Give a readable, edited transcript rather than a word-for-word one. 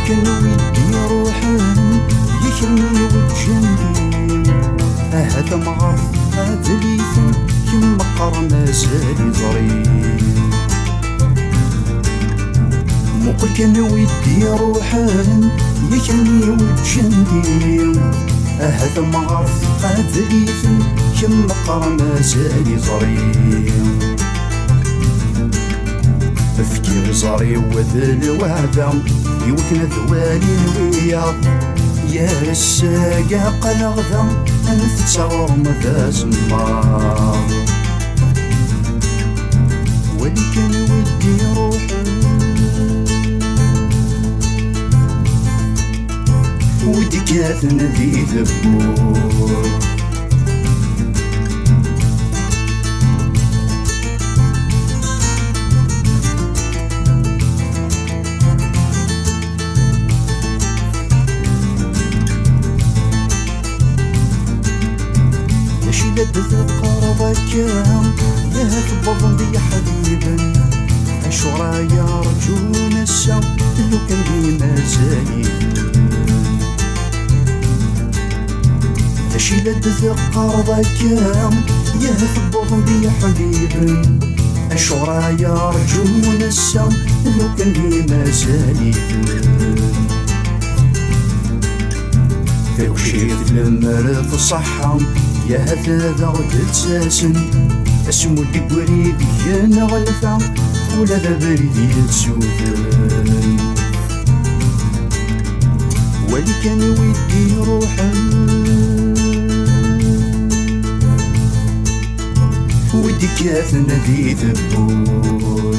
كان ودي روحا يكرني وجنبي هذا معرف هذا ليثم كم مقر مازال يزري مقل كان ودي روحا يكرني وجنبي هذا معرف هذا ليثم كم مقر مازال يزري تفكير زاري وذل وهذا يوكنا ذوالي نويا يا الساقا قلغذا انفتسا مذا زمار ولي كان ودي روحي ودي كاثن ذي ذبور تذكر ذكرهم يهف بضن دي حبيبا أشورا يرجون السم لو كان ديما زايد أشيلة تذكر ذكرهم يهف بضن دي حبيبا أشورا يرجون السم لو كان ديما زايد توشيت المرض الصحة يا هذا غد تساسن اسمو اللي بريد يانا غلفا ولا ذا بريد يتسوثن ولي كان ودي روحا ودي كاثنا ذي ذبول